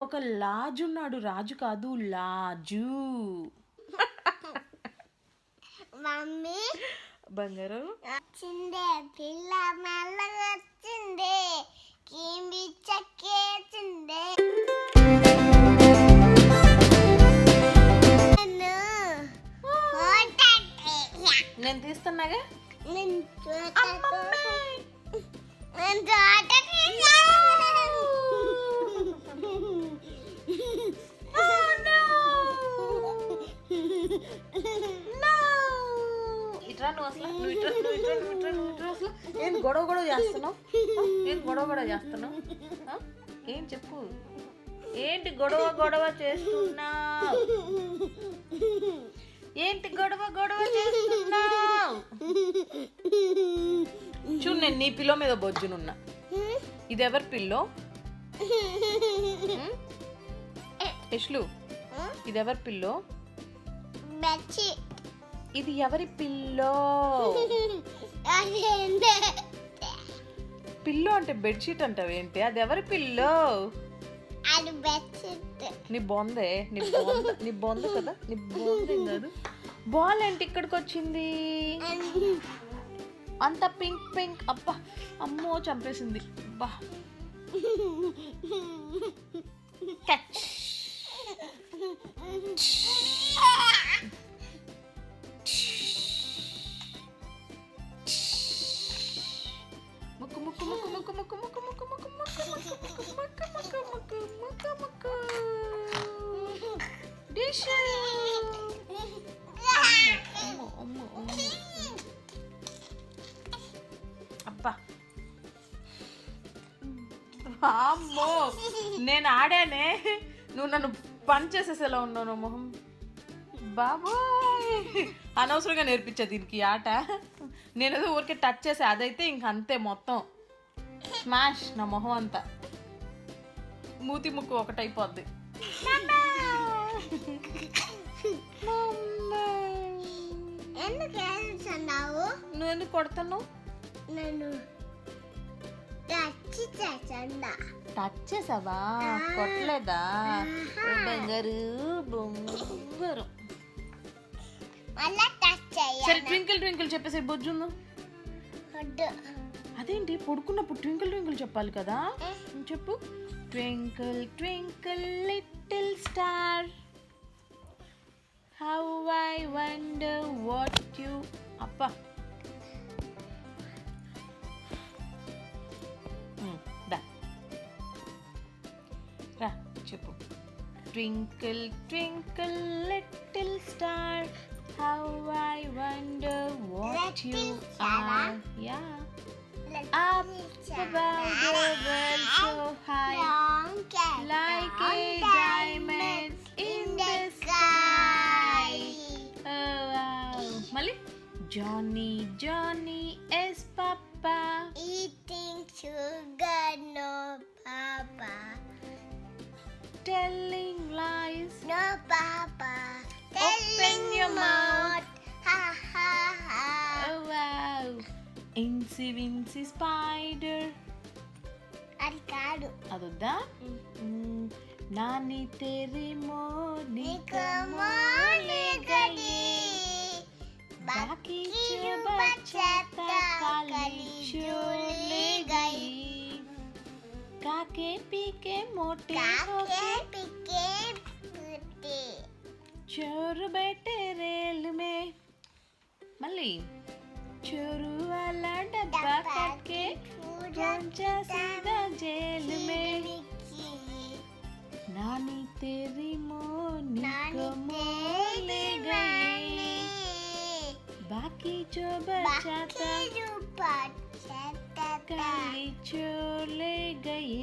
ఒక లాజున్నాడు, రాజు కాదు లాజు. మమ్మీ బంగారు వచ్చిందే పిల్ల మెల్లగా వచ్చిందే కింది చక్కేసిందే నేను తీస్తున్నాగా. ఇట్రా నువ్వు అసలు అసలు ఏం గొడవ చేస్తున్నావు? ఏం గొడవ చేస్తున్నావు? ఏం చెప్పు, ఏంటి గొడవ చేస్తున్నావు? ఏంటి గొడవ చేస్తున్నావు? చూడు, నేను నీ పిల్లో మీద బొజ్జునున్నా. ఇది ఎవరి పిల్లో? యష్లు, ఇది ఎవరి పిల్లో? ఇది ఎవరి పిల్లో? పిల్లో అంటే బెడ్షీట్ అంటావేంటి? అది ఎవరి పిల్లో? నీ బొందే, నీ బొంద కదా, నీ బొందే కాదు. బాల్ ఏంటి ఇక్కడికి వచ్చింది? అంత పింక్. అబ్బా, అమ్మో చంపేసింది. అబ్బా, క్యాచ్. అబ్బా, అమ్మో నేను ఆడానే, నువ్వు నన్ను పని చేసేసేలా ఉన్నాను మొహం. బాబోయ్, అనవసరంగా నేర్పించా దీనికి ఆట. నేనేదో ఊరికే టచ్ చేసా, అదైతే ఇంక అంతే, మొత్తం స్మాష్. నా మొహం అంతా మూతి ముక్కు ఒకటైపోద్ది. నువ్వు ఎందుకు కొడతాను? టచ్ చేసావా? కొట్టలేదా? బంగారు బొంగారు. సరే ట్వింకిల్ చెప్పేసి బొజ్జుందు. అదేంటి పడుకున్నప్పుడు ట్వింకిల్ చెప్పాలి కదా. చెప్పు. Twinkle little star, how I wonder what you. అప్పా, రా చెప్పు. Twinkle little star, how I wonder what you are. Yeah. Up above the world so high, like a diamond in the sky. Oh wow. Mali? Johnny is Papa, eating sugar, no Papa. Telling lies, no Papa. Open your mouth. Ha ha ha. Oh wow. Incy spider. అది కాదు. అదొద్దా? నాని తెరి మోని కమోలే గడి బాకి బచ్చత కాలి చోలే గయి కాకే పీకే మోటే కాకే పీకే పుట్టి चोर बैठे rail में. मल्ली चोरू वाला डब्बा काट के पहुंचा सीधा जेल में. नानी तेरी मोनी को मोह ले गई, बाकी जो बचा था काली चोर ले गई.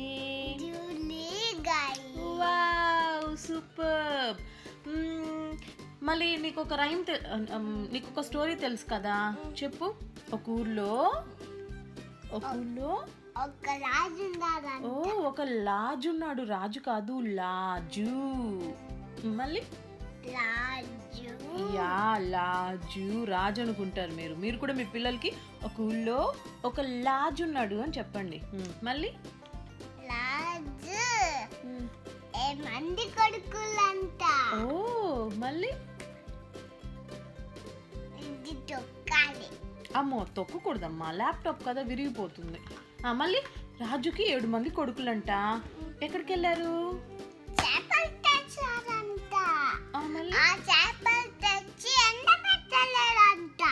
वाव, सुपर्ब. మళ్ళీ నీకు ఒక రైమ్, నీకు ఒక స్టోరీ తెలుసు కదా, చెప్పు. ఒక ఊర్లో ఒక రాజు ఉన్నాడు. ఒక లాజు ఉన్నాడు, రాజు కాదు లాజు. మళ్ళీ లాజు, రాజు అనుకుంటారు మీరు కూడా మీ పిల్లలకి ఒక ఊళ్ళో ఒక లాజు ఉన్నాడు అని చెప్పండి. మళ్ళీ లాజు మంది కొడుకులంట ఓ మళ్ళీ ఇది తొక్కాలి అమ్మో తొక్కకూడదమ్మా, ల్యాప్టాప్ కదా విరిగిపోతుంది. మళ్ళీ రాజుకి 7 మంది కొడుకులంట. ఎక్కడికి వెళ్ళారు? చేపలు తెచ్చారంట. మళ్ళీ ఆ చేపలు తెచ్చి ఎండ పెట్టలేదంట.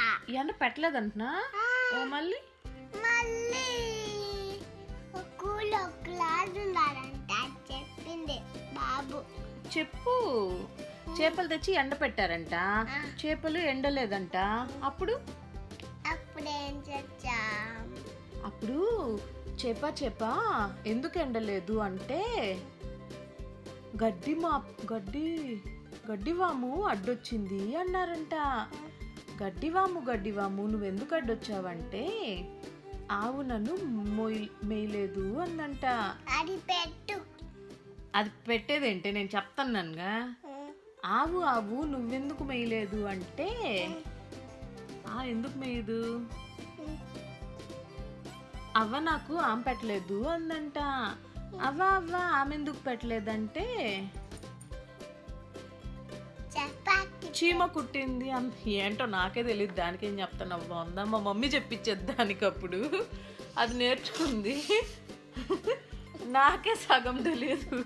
ఎండ పెట్టలేదంటనా? ఓ మళ్ళీ మళ్ళీ కూలో క్లాస్ ఉన్నారంట చెప్పింది బాబు. చెప్పు. చేపలు తెచ్చి ఎండ పెట్టారంట, చేపలు ఎండలేదంట. అప్పుడు అప్పుడేం చేద్దాం? అప్పుడు చేప ఎందుకు ఎండలేదు అంటే గడ్డివాము అడ్డొచ్చింది అన్నారంట. గడ్డివాము నువ్వెందుకు అడ్డొచ్చావంటే ఆవు నన్ను మేయలేదు అందంట. అది పెట్టు. అది పెట్టేదేంటే నేను చెప్తానుగా. ఆవు నువ్వెందుకు మేయలేదు అంటే ఎందుకు మేయదు? అవ్వ నాకు ఆమె పెట్టలేదు అందంట. అవ్వ ఆమె ఎందుకు పెట్టలేదంటే చీమ కుట్టింది ఏంటో నాకే తెలియదు. దానికేం చెప్తాను అవ్వ ఉందా, మా మమ్మీ చెప్పించేది దానికి. అప్పుడు అది నేర్చుకుంది, నాకే సగం తెలియదు.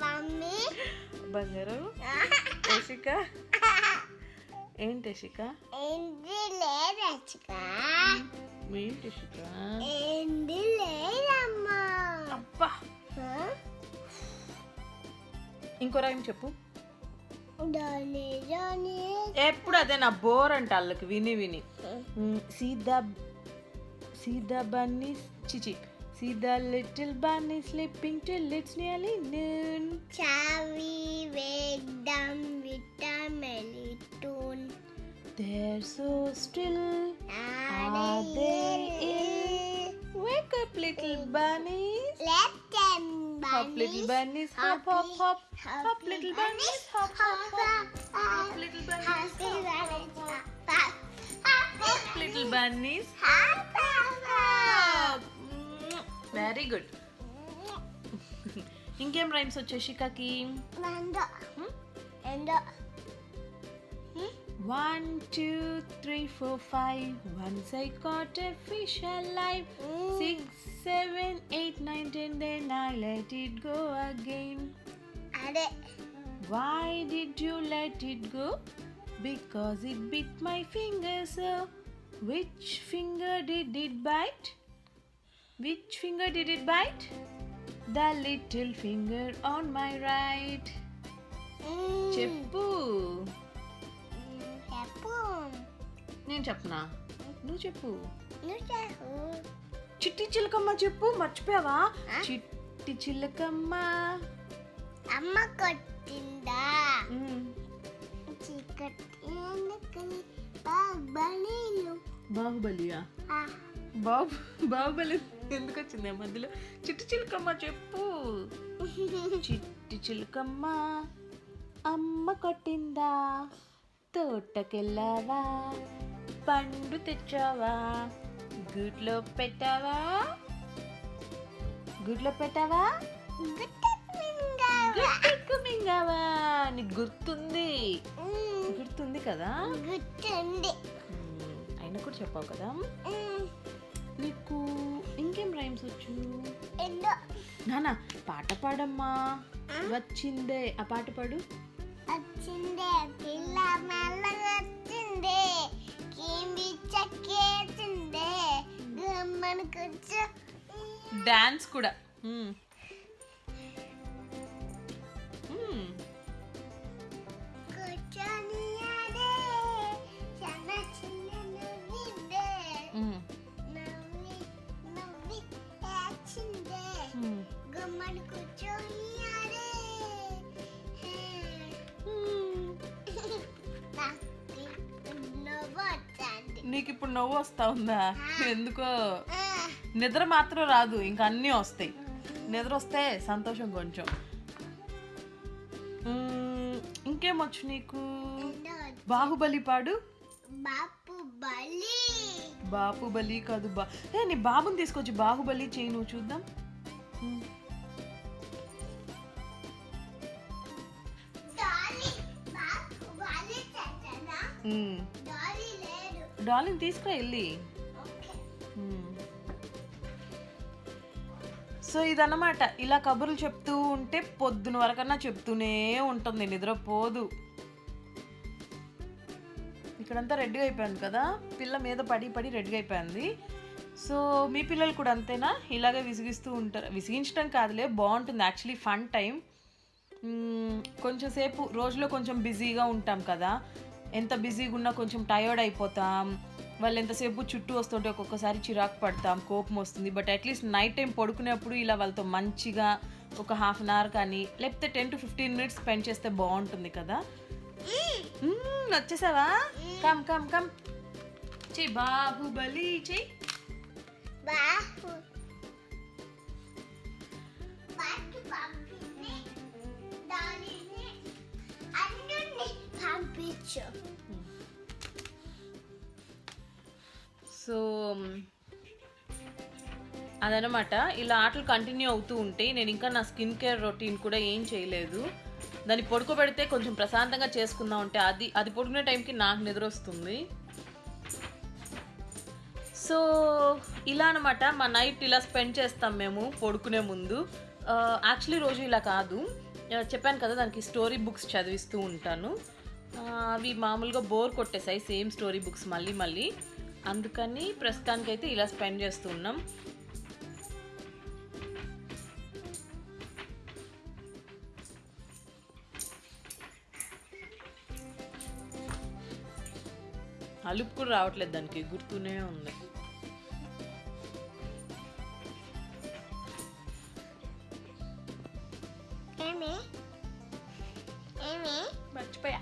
మమ్మీ బంగారు యశిక ఏంటి యశిక? ఏంటి లేదచ్చిక? ఏంటి యశిక? ఏంటి లేదమ్మా. అబ్బా ఇంకో రాయం చెప్పు. ఎప్పుడు అదే నా బోర్ అంట వాళ్ళకి విని. సీదా బన్నీ చిచి See the little bunny sleeping till it's nearly noon. Chavi wake them with a melatonin. They're so still. Are they ill? Wake up, little bunnies. Let them bunnies. Hop, little bunnies. Hop, hop, hop. Hop, little bunnies. Hop, hop, hop. Hop, little bunnies. Hop, little bunnies. Hop. Very good. ఇంకేం rhymes వచ్చాయి షికాకి? 1 2 3 4 5 Once I caught a fish alive. 6 7 8 9 10 Then I let it go again. అదే. Why did you let it go? Because it bit my finger so. Which finger did it bite? Which finger did it bite? The little finger on my right. చెప్పు. నేను చెప్పనా? నువ్వు చెప్పు. చిట్టి చిలకమ్మ చెప్పు. మర్చిపోయావా? చిట్టి చిలకమ్మ అమ్మ కొట్టిందా? బాహుబలియా? బాహుబలి ఎందుకు వచ్చింది మధ్యలో? చిట్టి చిలకమ్మ చెప్పు. చిట్టి చిలకమ్మ అమ్మ కొట్టిందా? తోటకెళ్ళావా? పండు తెచ్చావా? గుడ్లో పెట్టావా? గుట్టెక్కు మింగావా? నీకు గుర్తుంది కదా? గుర్తుంది. అయినా కూడా చెప్పావు కదా. నీకు ఇంకేం రైమ్స్ వచ్చు? నానా పాట పాడమ్మా. వచ్చిందే ఆ పాట పాడు. వచ్చిందే పిల్ల మెల్లగా వచ్చిందే, కింది చక్కేసిందే, గమ్మని కూర్చో. డాన్స్ కూడా. కూర్చొని ఆడే చిన్న చిన్న నువ్విందే, నవ్వి వచ్చిందే, గమ్మని కూర్చొని ఆడే. నీకు ఇప్పుడు నవ్వు వస్తా ఉందా? ఎందుకో నిద్ర మాత్రం రాదు, ఇంకా అన్నీ వస్తాయి. నిద్ర వస్తే సంతోషం కొంచెం. ఇంకేమొచ్చు నీకు? బాహుబలి పాడు. బాహుబలి కాదు నీ బాబుని తీసుకొచ్చి బాహుబలి చేయి నువ్వు చూద్దాం. డాలిని తీసుకురా వెళ్ళి. సో ఇదన్నమాట, ఇలా కబుర్లు చెప్తూ ఉంటే పొద్దున వరకన్నా చెప్తూనే ఉంటుంది, నిద్రపోదు. ఇక్కడంతా రెడ్గా అయిపోయింది కదా, పిల్ల మీద పడి పడి రెడ్గా అయిపోయింది. సో మీ పిల్లలు కూడా అంతేనా, ఇలాగే విసిగిస్తూ ఉంటారు? విసిగించడం కాదులే, బాగుంటుంది యాక్చువల్లీ, ఫన్ టైం. కొంచెం సేపు రోజులో కొంచెం బిజీగా ఉంటాం కదా, ఎంత బిజీగా ఉన్నా కొంచెం టయర్డ్ అయిపోతాం. వాళ్ళు ఎంతసేపు చుట్టూ వస్తుంటే ఒక్కొక్కసారి చిరాకు పడతాం, కోపం వస్తుంది. బట్ అట్లీస్ట్ నైట్ టైం పడుకునేప్పుడు ఇలా వాళ్ళతో మంచిగా ఒక హాఫ్ అన్ అవర్ కానీ లేకపోతే 10 to 15 minutes స్పెండ్ చేస్తే బాగుంటుంది కదా. వచ్చేసావా? కమ్ కమ్ కమ్ చెయ్యి, బాహుబలి చెయ్యి. సో అదనమాట, ఇలా ఆటలు కంటిన్యూ అవుతూ ఉంటే నేను ఇంకా నా స్కిన్ కేర్ రొటీన్ కూడా ఏం చేయలేదు. దాన్ని పడుకోబెడితే కొంచెం ప్రశాంతంగా చేసుకుందాం అంటే అది పడుకునే టైంకి నాకు నిద్ర వస్తుంది. సో ఇలా అనమాట మా నైట్ ఇలా స్పెండ్ చేస్తాం మేము పడుకునే ముందు. యాక్చువల్లీ రోజు ఇలా కాదు, చెప్పాను కదా దానికి స్టోరీ బుక్స్ చదివిస్తూ ఉంటాను. అవి మామూలుగా బోర్ కొట్టేసాయి సేమ్ స్టోరీ బుక్స్ మళ్ళీ, అందుకని ప్రస్తుతానికైతే ఇలా స్పెండ్ చేస్తూ ఉన్నాం. అలుపు కూడా రావట్లేదు దానికి, గుర్తూనే ఉంది. మర్చిపోయా.